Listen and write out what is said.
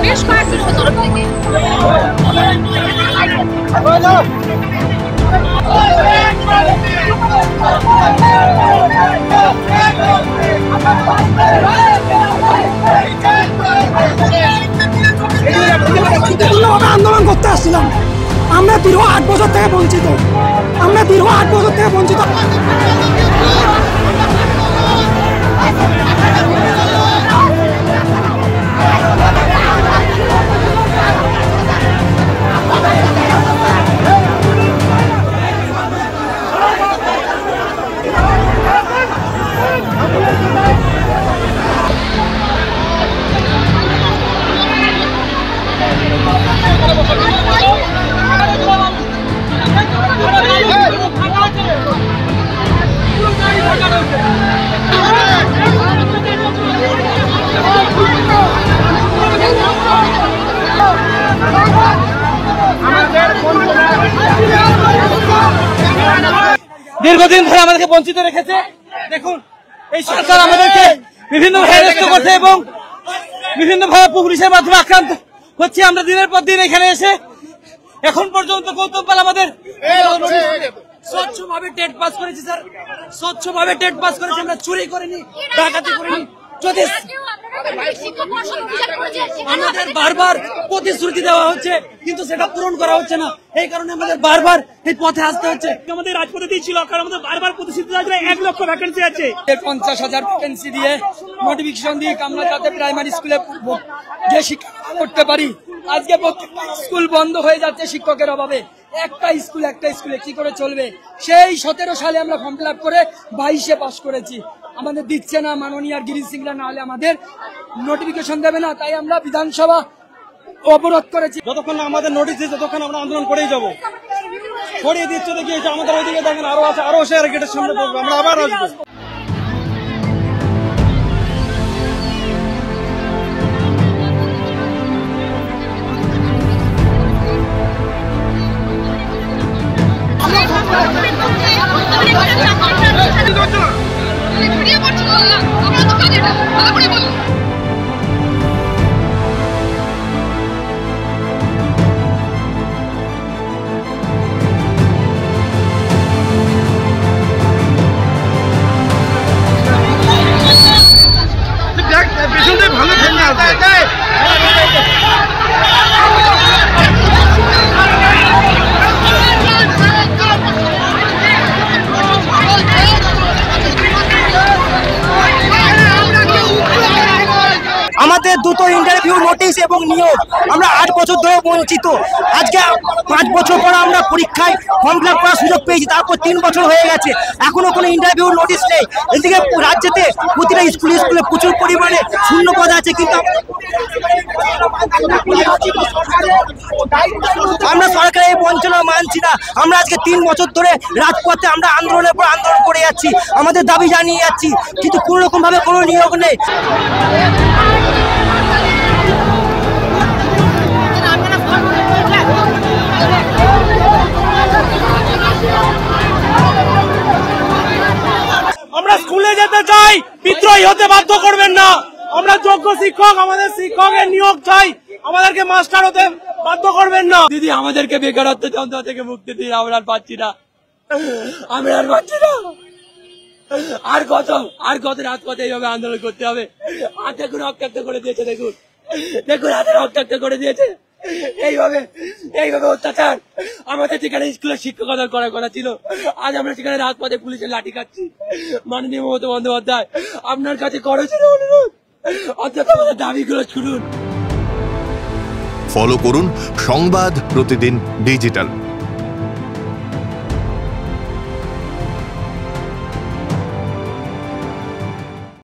বেশ কয়েকজন তরফ থেকে আন্দোলন করতে আসছিলাম। আমরা দীর্ঘ 8 বছর থেকে বঞ্চিত। দীর্ঘদিন ধরে আমাদেরকে বঞ্চিত রেখেছে। দেখুন, এই সরকার আমাদেরকে বিভিন্নভাবে হেনস্থা করছে এবং বিভিন্নভাবে পুলিশের মাধ্যমে আক্রান্ত হচ্ছে। আমরা দিনের পর দিন এখানে এসে এখন পর্যন্ত গৌতম পাল আমাদের স্বচ্ছভাবে টেট পাস করেছি স্যার, স্বচ্ছভাবে টেট পাস করেছি। আমরা চুরি করিনি, ডাকাতি করিনি। যদি আমাদের বারবার প্রতিশ্রুতি দেওয়া হচ্ছে কিন্তু সেটা পূরণ করা হচ্ছে না, এই কারণে আমাদের বারবার এই পথে আসতে হচ্ছে। আমাদের রাজপথে দিয়েছিল কারণ আমাদের বারবার প্রতিশ্রুতি আছে 1 লক্ষ ভ্যাকেন্সি আছে, 50,000 ভ্যাকেন্সি দিয়ে নোটিফিকেশন দিয়ে আমরা যাতে প্রাইমারি স্কুলে যে শিক্ষা করতে পারি। আজকে প্রত্যেকটা স্কুল বন্ধ হয়ে যাচ্ছে শিক্ষকের অভাবে। একটা স্কুলে কি করে চলবে? সেই 17 সালে আমরা ফর্ম ফিল আপ করে 22-এ পাস করেছি। আমাদের দিচ্ছে না মাননীয় গিরিশ সিংরা, না হলে আমাদের নোটিফিকেশন দেবে না। তাই আমরা বিধানসভা অবরোধ করেছি। যতক্ষণ না আমাদের নোটিশ দিচ্ছে ততক্ষণ আমরা আন্দোলন করেই যাবো। সরিয়ে দিচ্ছে দেখিয়েছে আমাদের ওইদিকে দেখেন আরো আছে, আরো সে গেটের সামনে পড়বে, আমরা আবার আসবো। আমাদের দুটো ইন্টারভিউ নোটিশ এবং নিয়োগ, আমরা 8 বছর ধরে বঞ্চিত। আজকে 5 বছর পর আমরা পরীক্ষায় ফর্ম ফিল আপ করার সুযোগ পেয়েছি, তারপর 3 বছর হয়ে গেছে, এখনো কোনো ইন্টারভিউ নোটিশ নেই। এদিকে রাজ্যেতে প্রতিটা স্কুলে প্রচুর পরিমাণে শূন্যপদ আছে, কিন্তু আমরা সরকারের এই বঞ্চনা মানছি না। আমরা আজকে 3 বছর ধরে রাজপথে আমরা আন্দোলনের পর আন্দোলন করে যাচ্ছি, আমাদের দাবি জানিয়ে যাচ্ছি, কিন্তু কোনো রকম ভাবে কোনো নিয়োগ নেই। আমরা স্কুলে যেতে চাই, বিদ্রোহী হতে বাধ্য করবেন না। আমরা যোগ্য শিক্ষক, আমাদের শিক্ষকের নিয়োগ চাই, আমাদেরকে মাস্টার হতে বাধ্য করবেন না। দিদি আমাদেরকে বেকারত্ব যন্ত্রণা থেকে মুক্তি দিন, আমরা আর পাচ্ছি না, আমি আর পাচ্ছি না। আর কত রাজপথে এইভাবে আন্দোলন করতে হবে? হাতে রক্তাক্ত করে দিয়েছে, দেখুন হাতে রক্তাক্ত করে দিয়েছে। এইভাবে এইভাবে অত্যাচার আমাদের যেখানে স্কুলের শিক্ষকতা করার কথা ছিল, আজ আমরা সেখানে রাজপথে পুলিশের লাঠি খাচ্ছি। মাননীয় মমতা বন্দ্যোপাধ্যায়, আপনার কাছে করজোড়ে অনুরোধ, অন্তত আমাদের দাবিগুলো শুনুন। ফলো করুন সংবাদ প্রতিদিন ডিজিটাল।